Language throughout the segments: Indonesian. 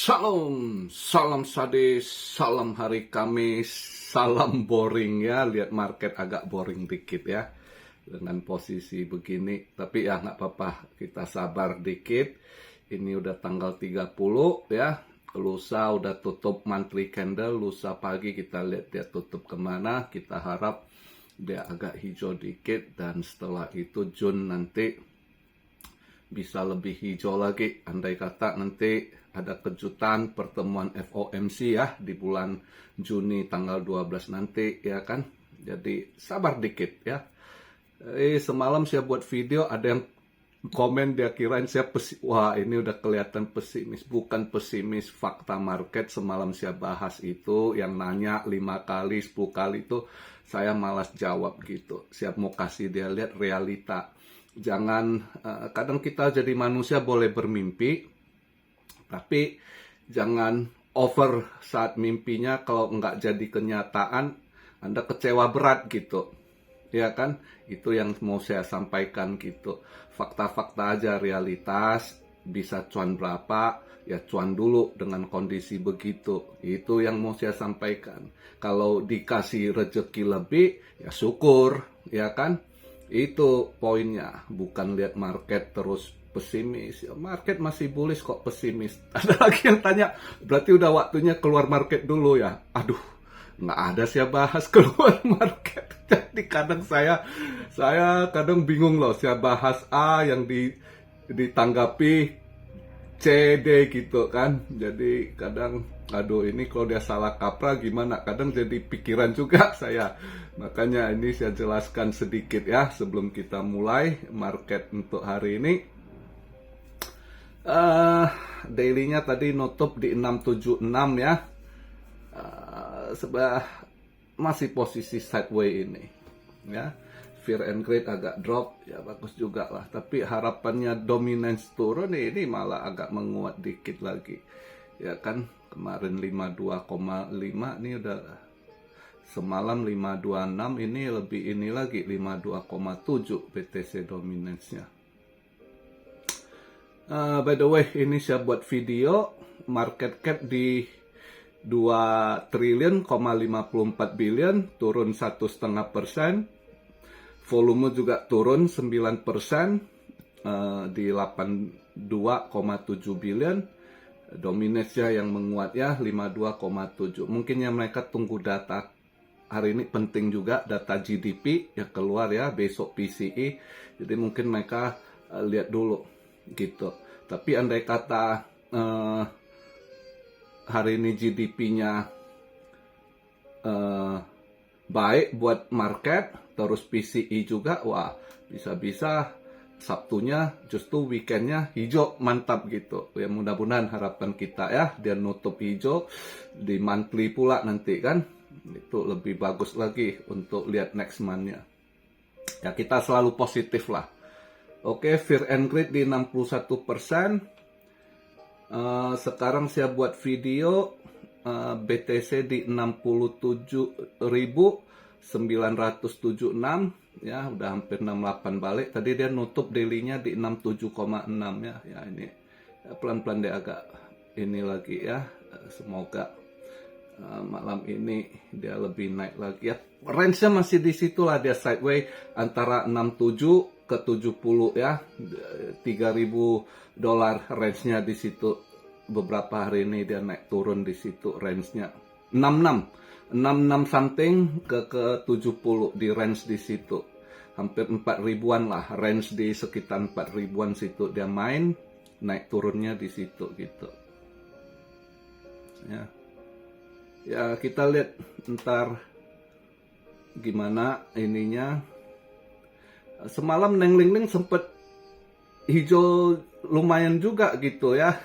Salam, salam sadis, salam hari Kamis, salam boring ya. Lihat market agak boring dikit ya dengan posisi begini. Tapi ya nggak apa-apa, kita sabar dikit. Ini udah tanggal 30 ya. Lusa udah tutup monthly candle, lusa pagi kita lihat dia tutup kemana. Kita harap dia agak hijau dikit dan setelah itu Jun nanti bisa lebih hijau lagi. Andai kata nanti ada kejutan pertemuan FOMC ya di bulan Juni tanggal 12 nanti ya kan. Jadi sabar dikit ya. Semalam saya buat video, ada yang komen dia kirain saya wah ini udah kelihatan pesimis. Bukan pesimis, fakta market. Semalam saya bahas itu, yang nanya 5 kali 10 kali itu saya malas jawab gitu. Saya mau kasih dia lihat realita. Jangan, kadang kita jadi manusia boleh bermimpi, tapi jangan over saat mimpinya. Kalau nggak jadi kenyataan, Anda kecewa berat gitu. Ya kan? Itu yang mau saya sampaikan gitu. Fakta-fakta aja, realitas. Bisa cuan berapa, ya cuan dulu dengan kondisi begitu. Itu yang mau saya sampaikan. Kalau dikasih rezeki lebih, ya syukur. Ya kan? Itu poinnya. Bukan lihat market terus pesimis. Ya, market masih bullish kok pesimis. Ada lagi yang tanya, berarti udah waktunya keluar market dulu ya? Aduh, nggak ada saya bahas keluar market. Jadi kadang saya kadang bingung loh. Saya bahas A yang ditanggapi C, D gitu kan. Jadi kadang, aduh ini kalau dia salah kaprah gimana? Kadang jadi pikiran juga saya. Makanya ini saya jelaskan sedikit ya sebelum kita mulai market untuk hari ini. Daily-nya tadi nutup di 676 ya. Masih posisi sideways ini ya. Fear and greed agak drop ya, bagus juga lah. Tapi harapannya dominance turun, ini malah agak menguat dikit lagi ya kan. Kemarin 52,5, ini udah semalam 526, ini lebih ini lagi 52,7 BTC dominance-nya. By the way, ini saya buat video market cap di 2 triliun, 54 billion, turun 1,5%. Volume juga turun 9%, di 82,7 billion. Dominance-nya yang menguat ya, 52,7. Mungkin ya mereka tunggu data hari ini, penting juga data GDP ya keluar ya, besok PCE. Jadi mungkin mereka lihat dulu gitu. Tapi andai kata hari ini GDP-nya baik buat market, terus PCE juga, wah bisa-bisa Sabtunya justru weekendnya hijau, mantap gitu. Ya mudah-mudahan harapan kita ya, dia nutup hijau di monthly pula nanti kan. Itu lebih bagus lagi untuk lihat next month-nya. Ya kita selalu positif lah. Oke, fear and greed di 61%. Sekarang saya buat video BTC di 67.976 ya, udah hampir 68 balik. Tadi dia nutup daily-nya di 67,6 ya. Ya ini ya, pelan-pelan dia agak ini lagi ya. Semoga malam ini dia lebih naik lagi ya. Range-nya masih di situ lah, dia sideways antara 67 ke 70 ya. $3.000 range-nya di situ. Beberapa hari ini dia naik turun di situ range-nya. 66 something ke 70 di range di situ. Hampir 4 ribuan lah, range di sekitar 4 ribuan situ dia main, naik turunnya di situ gitu. Ya. Ya kita lihat ntar gimana ininya. Semalam Neng Ling Ling sempet hijau lumayan juga gitu ya.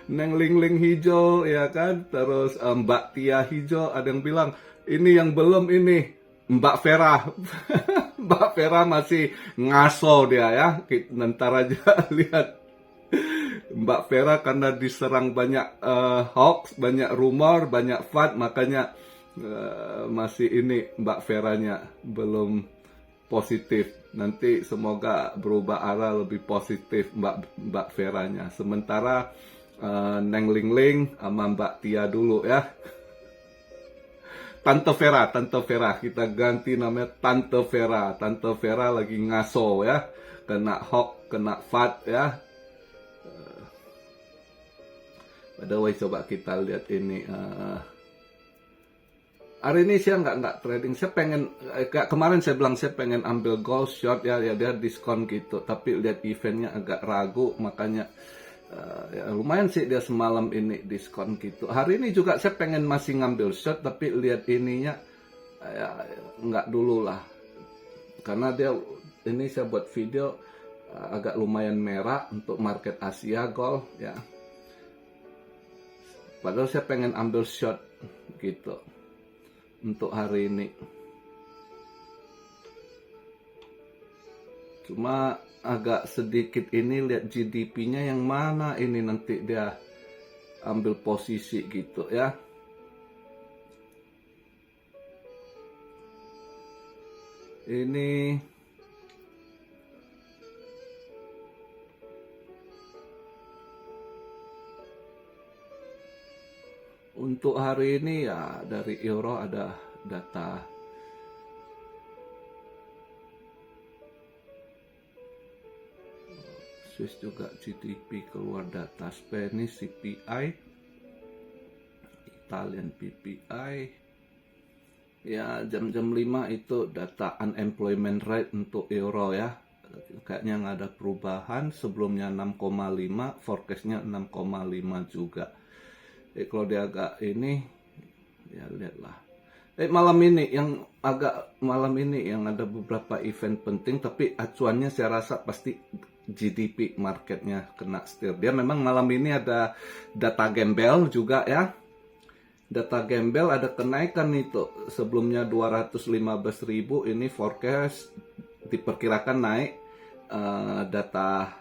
Neng Ling Ling hijau ya kan. Terus Mbak Tia hijau. Ada yang bilang ini yang belum ini Mbak Vera. Mbak Vera masih ngaso dia ya. Ntar aja lihat Mbak Vera karena diserang banyak hoax, banyak rumor, banyak FUD, makanya masih ini Mbak Veranya belum positif. Nanti semoga berubah arah lebih positif Mbak Veranya. Sementara Neng Ling Ling sama Mbak Tia dulu ya. Tante Vera, kita ganti namanya Tante Vera. Tante Vera lagi ngaso ya, kena hoax, kena FAT ya. By the way, coba kita lihat ini. Hari ini saya nggak trading. Saya pengen, kayak kemarin saya bilang saya pengen ambil gold short ya, dia diskon gitu. Tapi lihat eventnya agak ragu, makanya ya, lumayan sih dia semalam ini diskon gitu. Hari ini juga saya pengen masih ngambil short, tapi lihat ininya ya, nggak dulu lah. Karena dia ini saya buat video agak lumayan merah untuk market Asia gold ya. Padahal saya pengen ambil short gitu untuk hari ini. Cuma agak sedikit ini lihat GDP-nya yang mana ini nanti dia ambil posisi gitu ya. Ini untuk hari ini ya dari euro ada data Swiss juga GDP keluar data, Spanish CPI, Italian PPI. Ya jam-jam 5 itu data unemployment rate untuk euro ya. Kayaknya nggak ada perubahan, sebelumnya 6,5, forecastnya 6,5 juga. Kalau dia agak ini, ya lihatlah. Malam ini yang ada beberapa event penting, tapi acuannya saya rasa pasti GDP marketnya kena steer. Dia memang malam ini ada data gembel juga ya. Data gembel ada kenaikan itu. Sebelumnya 215.000, ini forecast diperkirakan naik. Data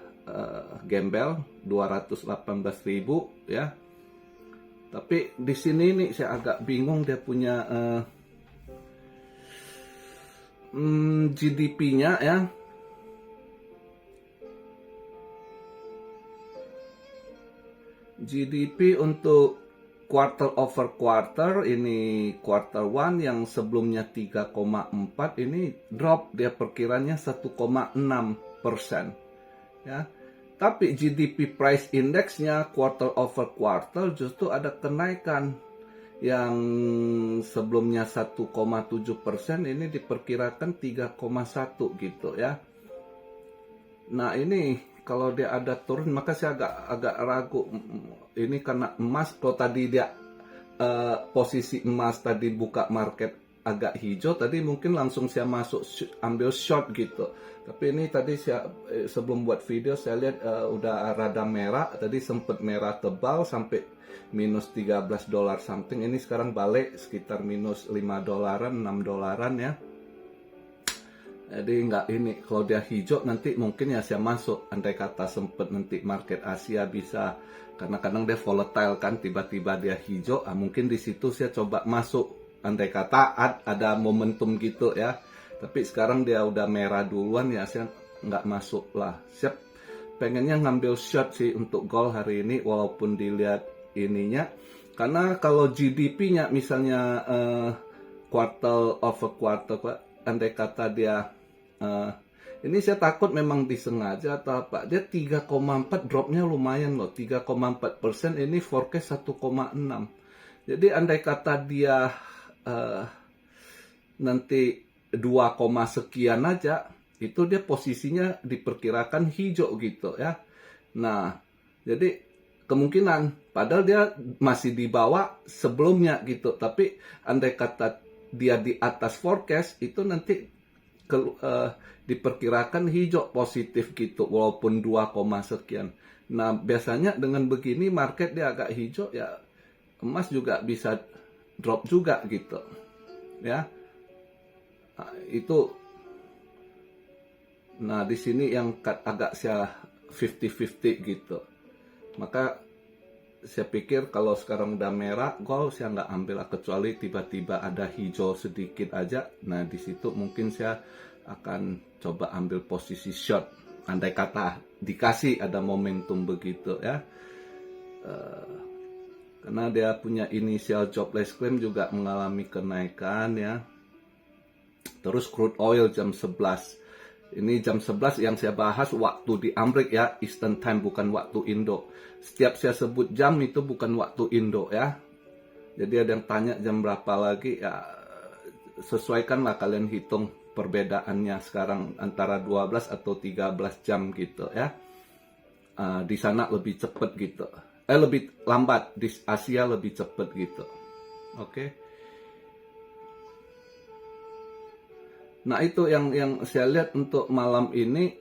gembel 218.000 ya. Tapi di sini nih saya agak bingung, dia punya GDP-nya ya. GDP untuk quarter over quarter, ini quarter 1 yang sebelumnya 3,4 ini drop, dia perkiranya 1,6% ya. Tapi GDP price indexnya quarter over quarter justru ada kenaikan, yang sebelumnya 1,7% ini diperkirakan 3,1 gitu ya. Nah ini kalau dia ada turun, maka saya agak ragu. Ini karena emas, kalau tadi dia posisi emas tadi buka market agak hijau, tadi mungkin langsung saya masuk ambil short gitu. Tapi ini tadi saya sebelum buat video saya lihat udah rada merah, tadi sempat merah tebal sampai minus 13 dolar something. Ini sekarang balik sekitar minus 5 dolaran, 6 dolaran ya. Jadi nggak ini, kalau dia hijau nanti mungkin ya saya masuk, andai kata sempet nanti market Asia bisa, karena kadang dia volatile kan, tiba-tiba dia hijau, mungkin di situ saya coba masuk, andai kata ada momentum gitu ya. Tapi sekarang dia udah merah duluan ya, saya nggak masuk lah. Saya pengennya ngambil short sih untuk gold hari ini, walaupun dilihat ininya, karena kalau GDP-nya misalnya quarter over quarter, andai kata dia ini saya takut memang disengaja atau apa, dia 3,4 dropnya lumayan loh, 3,4%, ini forecast 1,6. Jadi andai kata dia nanti 2, sekian aja, itu dia posisinya diperkirakan hijau gitu ya. Nah jadi kemungkinan, padahal dia masih di bawah sebelumnya gitu, tapi andai kata dia di atas forecast, itu nanti diperkirakan hijau positif gitu, walaupun 2, sekian. Nah biasanya dengan begini market dia agak hijau ya, emas juga bisa drop juga gitu ya. Nah, itu, nah di sini yang agak saya 50-50 gitu. Maka saya pikir kalau sekarang udah merah gold saya nggak ambil, kecuali tiba-tiba ada hijau sedikit aja. Nah di situ mungkin saya akan coba ambil posisi short, andai kata dikasih ada momentum begitu ya. karena dia punya initial jobless claim juga mengalami kenaikan ya. Terus crude oil jam 11. Ini jam 11 yang saya bahas waktu di Amerika ya, Eastern Time, bukan waktu Indo. Setiap saya sebut jam itu bukan waktu Indo ya. Jadi ada yang tanya jam berapa lagi ya, sesuaikanlah kalian hitung perbedaannya sekarang antara 12 atau 13 jam gitu ya. Di sana lebih cepat gitu. Lebih lambat, di Asia lebih cepat gitu. Oke. Nah, itu yang saya lihat untuk malam ini.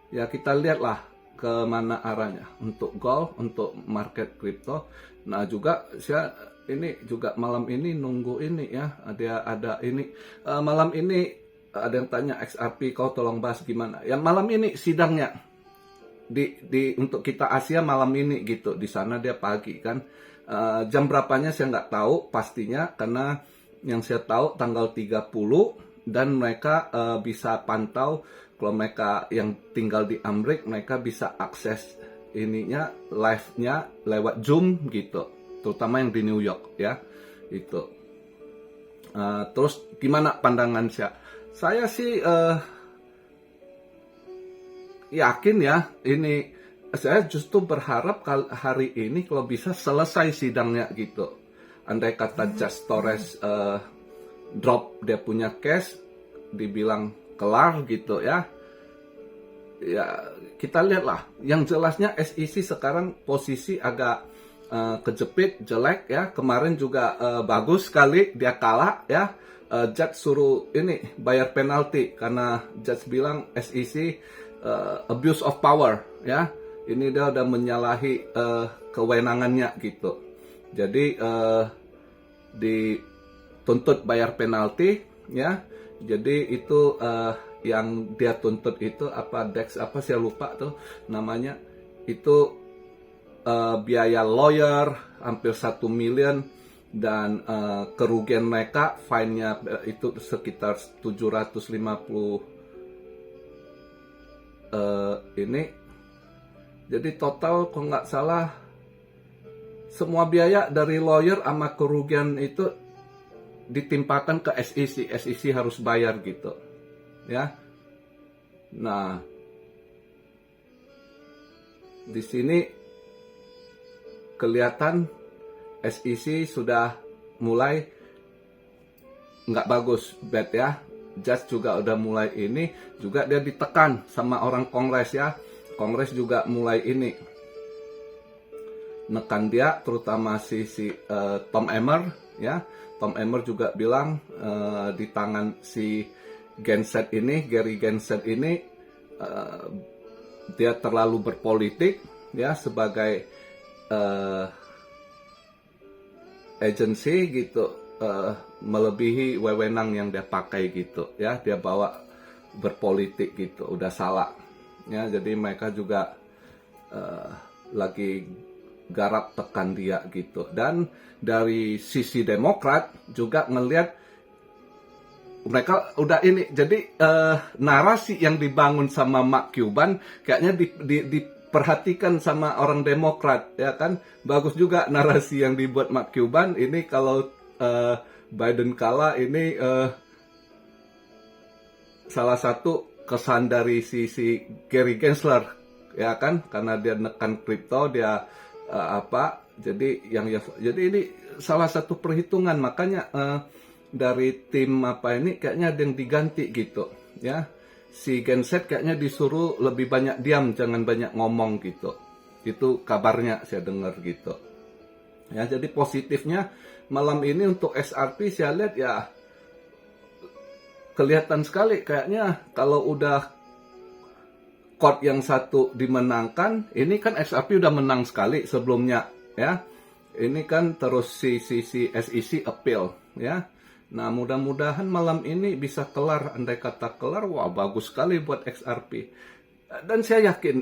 Ya, kita lihatlah ke mana arahnya untuk gold, untuk market crypto. Nah, juga saya ini juga malam ini nunggu ini ya. Ada ini malam ini ada yang tanya XRP, kau tolong bahas gimana. Ya, malam ini sidangnya. Untuk kita Asia malam ini gitu. Di sana dia pagi kan. Jam berapanya saya nggak tahu pastinya, karena yang saya tahu tanggal 30 dan mereka bisa pantau, kalau mereka yang tinggal di Amerika mereka bisa akses ininya live-nya lewat Zoom gitu, terutama yang di New York ya itu. Terus gimana pandangan saya? Saya sih yakin ya, ini saya justru berharap hari ini kalau bisa selesai sidangnya gitu. Andai kata Judge Torres drop dia punya case, dibilang kelar gitu ya. Ya kita lihatlah. Yang jelasnya SEC sekarang posisi agak kejepit, jelek ya. Kemarin juga bagus sekali dia kalah ya. Judge suruh ini bayar penalti karena Judge bilang SEC abuse of power ya. Ini dia udah menyalahi kewenangannya gitu. Jadi dituntut bayar penalti ya. Jadi itu yang dia tuntut itu apa, Dex apa saya lupa tuh namanya. Itu biaya lawyer hampir 1 miliar dan kerugian mereka fine-nya itu sekitar 750 ini. Jadi total kalau nggak salah semua biaya dari lawyer sama kerugian itu ditimpakan ke SEC. SEC harus bayar gitu ya. Nah, di sini kelihatan SEC sudah mulai nggak bagus, bad ya. Judge juga udah mulai ini, juga dia ditekan sama orang Kongres ya. Kongres juga mulai ini nekan dia, terutama si Tom Emmer ya. Tom Emmer juga bilang di tangan si Genseth ini, Gary Genseth ini, dia terlalu berpolitik ya sebagai agensi gitu, melebihi wewenang yang dia pakai gitu ya. Dia bawa berpolitik gitu, udah salah ya. Jadi mereka juga lagi garap tekan dia gitu. Dan dari sisi Demokrat juga ngelihat mereka udah ini. Jadi narasi yang dibangun sama Mark Cuban kayaknya diperhatikan sama orang Demokrat ya kan. Bagus juga narasi yang dibuat Mark Cuban ini. Kalau Biden kalah ini salah satu kesan dari si Gary Gensler ya kan, karena dia nekan kripto, dia jadi ini salah satu perhitungan. Makanya dari tim ini kayaknya ada yang diganti gitu ya. Si Genseth kayaknya disuruh lebih banyak diam, jangan banyak ngomong gitu. Itu kabarnya saya dengar gitu ya. Jadi positifnya malam ini untuk XRP saya lihat ya kelihatan sekali kayaknya kalau udah court yang satu dimenangkan, ini kan XRP udah menang sekali sebelumnya ya. Ini kan terus si SEC appeal ya. Nah, mudah-mudahan malam ini bisa kelar. Andai kata kelar, wah bagus sekali buat XRP. Dan saya yakin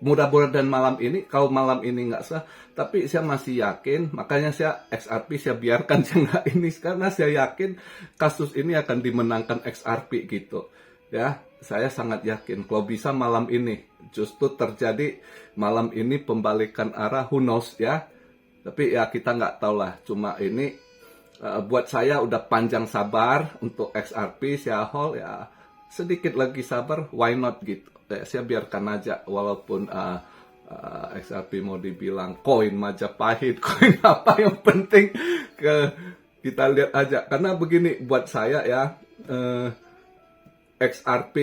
mudah-mudahan malam ini, kalau malam ini nggak sah, tapi saya masih yakin, makanya saya XRP saya biarkan saya nggak ini, karena saya yakin kasus ini akan dimenangkan XRP gitu ya. saya sangat yakin kalau bisa malam ini justru terjadi malam ini pembalikan arah, who knows ya. Tapi ya kita nggak tahu lah. Cuma ini buat saya udah panjang sabar untuk XRP, Xiaohol ya, sedikit lagi sabar, why not gitu. Saya biarkan aja walaupun XRP mau dibilang koin Majapahit, koin apa, yang penting kita lihat aja. Karena begini buat saya ya, XRP,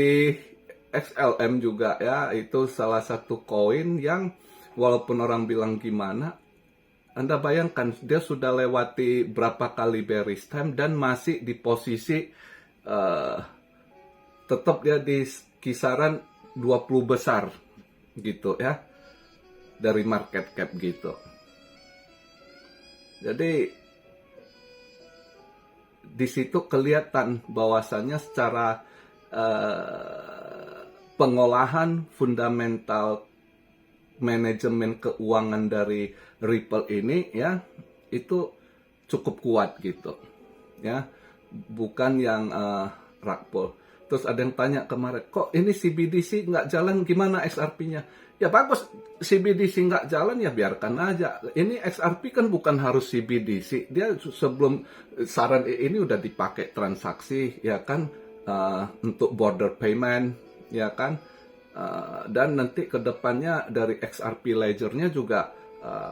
XLM juga ya, itu salah satu koin yang walaupun orang bilang gimana, Anda bayangkan dia sudah lewati berapa kali bearish time dan masih di posisi tetap dia di kisaran 20 besar gitu ya dari market cap gitu. Jadi di situ kelihatan bahwasannya secara pengolahan fundamental manajemen keuangan dari Ripple ini ya, itu cukup kuat gitu ya, bukan yang rakpol. Terus ada yang tanya kemarin, kok ini CBDC nggak jalan, gimana XRP-nya? Ya bagus, CBDC nggak jalan ya biarkan aja. Ini XRP kan bukan harus CBDC, dia sebelum saran ini udah dipakai transaksi ya kan, untuk border payment ya kan. Dan nanti ke depannya dari XRP Ledger-nya juga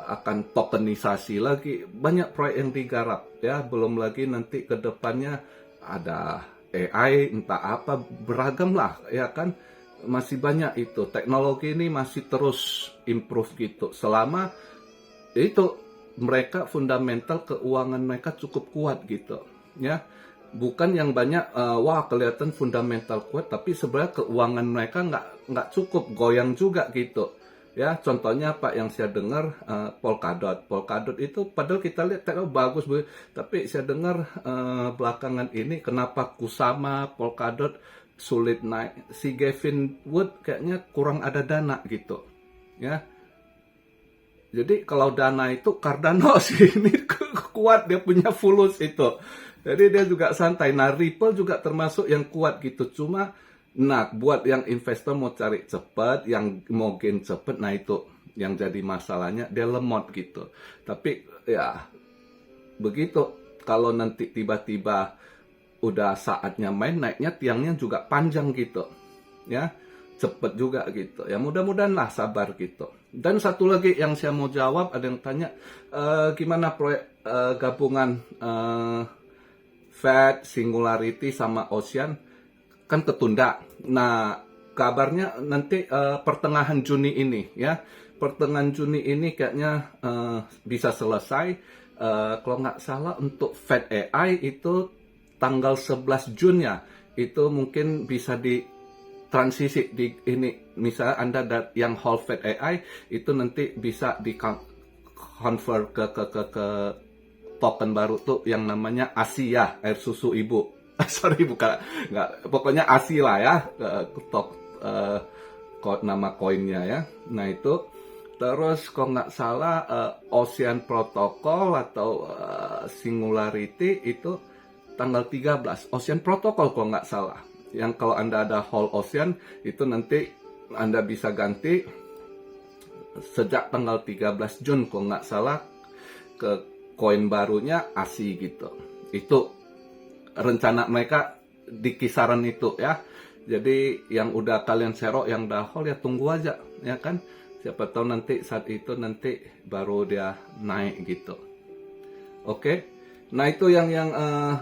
akan tokenisasi lagi. Banyak proyek yang digarap ya, belum lagi nanti ke depannya ada AI, entah apa, beragam lah ya kan. Masih banyak itu, teknologi ini masih terus improve gitu. Selama itu mereka fundamental keuangan mereka cukup kuat gitu ya. Bukan yang banyak wah kelihatan fundamental kuat tapi sebenarnya keuangan mereka nggak cukup, goyang juga gitu ya. Contohnya apa yang saya dengar, Polkadot itu padahal kita lihat bagus tapi saya dengar belakangan ini kenapa Kusama, Polkadot sulit naik. Si Gavin Wood kayaknya kurang ada dana gitu ya. Jadi kalau dana itu Cardano sih ini kuat, dia punya fulus itu. Jadi dia juga santai. Nah, Ripple juga termasuk yang kuat gitu. Cuma, nah buat yang investor mau cari cepat, yang mau gain cepat, nah itu yang jadi masalahnya, dia lemot gitu. Tapi ya begitu. Kalau nanti tiba-tiba udah saatnya main, naiknya tiangnya juga panjang gitu. Ya, cepet juga gitu. Ya mudah-mudahan lah, sabar gitu. Dan satu lagi yang saya mau jawab, ada yang tanya, gimana proyek gabungan Fed, Singularity sama Ocean kan ketunda. Nah, kabarnya nanti pertengahan Juni ini ya. Pertengahan Juni ini kayaknya bisa selesai. Kalau nggak salah untuk Fed AI itu tanggal 11 Jun ya. Itu mungkin bisa di transisi di ini. Misalnya Anda yang hold Fed AI itu nanti bisa di convert ke token baru tuh yang namanya ASI ya, air susu ibu. Sorry, bukan, nggak, pokoknya ASI lah ya, nama koinnya ya. Nah itu, terus kalau nggak salah Ocean Protocol atau Singularity itu tanggal 13. Ocean Protocol kalau nggak salah. Yang kalau Anda ada hold Ocean itu nanti Anda bisa ganti sejak tanggal 13 Jun kalau nggak salah ke koin barunya ASI gitu. Itu rencana mereka di kisaran itu ya. Jadi yang udah kalian serok, yang udah hold ya tunggu aja ya kan. Siapa tahu nanti saat itu nanti baru dia naik gitu. Oke. Nah itu yang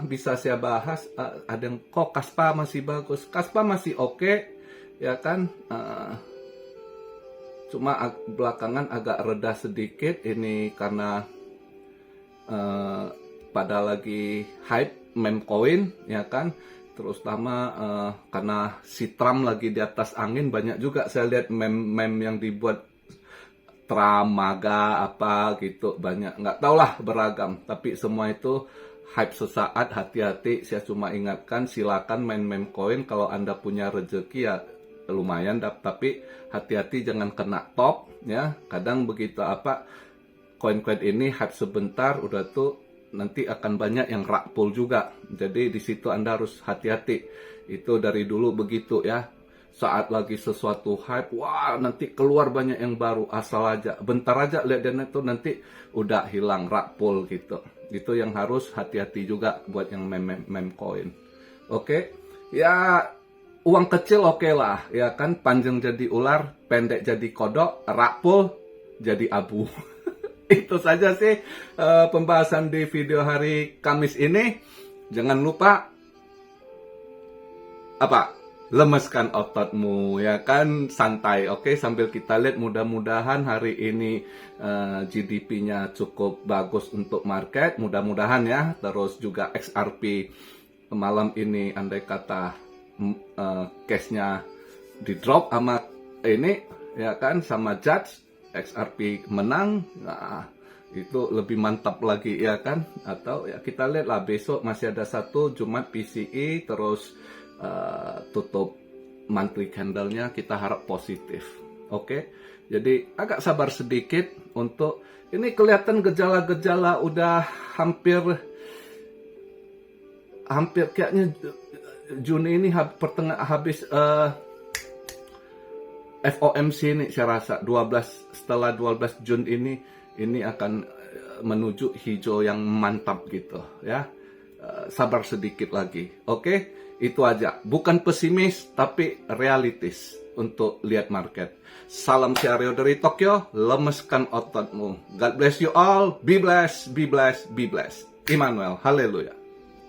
bisa saya bahas. Ada yang kok Kaspa masih bagus. Kaspa masih oke ya kan. Cuma belakangan agak reda sedikit ini karena pada lagi hype meme coin ya kan, terutama karena si Trump lagi di atas angin. Banyak juga saya lihat meme yang dibuat Trump, MAGA apa gitu, banyak, nggak tau lah, beragam. Tapi semua itu hype sesaat, hati-hati. Saya cuma ingatkan, silakan main meme coin kalau Anda punya rezeki ya lumayan, tapi hati-hati jangan kena top ya. Kadang begitu koin-koin ini hype sebentar, udah tuh nanti akan banyak yang rakpul juga. Jadi di situ Anda harus hati-hati. Itu dari dulu begitu ya. saat lagi sesuatu hype, wah nanti keluar banyak yang baru, asal aja bentar aja lihat dan itu nanti udah hilang rakpol gitu. Itu yang harus hati-hati juga buat yang meme coin. Oke, ya uang kecil oke lah, ya kan, panjang jadi ular, pendek jadi kodok, rakpol jadi abu. Itu saja sih pembahasan di video hari Kamis ini. Jangan lupa lemeskan ototmu, ya kan, santai, oke, sambil kita lihat mudah-mudahan hari ini GDP-nya cukup bagus untuk market, mudah-mudahan ya. Terus juga XRP malam ini andai kata case-nya di drop sama ini, ya kan, sama Judge, XRP menang, nah itu lebih mantap lagi, ya kan. Atau ya kita lihat lah besok masih ada satu Jumat PCE, terus tutup monthly candle-nya kita harap positif. Oke, jadi agak sabar sedikit untuk ini, kelihatan gejala-gejala udah hampir kayaknya Juni ini habis FOMC ini, saya rasa setelah 12 Jun ini akan menuju hijau yang mantap gitu ya. Sabar sedikit lagi. Oke, itu aja. Bukan pesimis tapi realistis untuk lihat market. Salam Siario dari Tokyo, lemeskan ototmu. God bless you all. Be blessed, be blessed, be blessed. Immanuel, haleluya.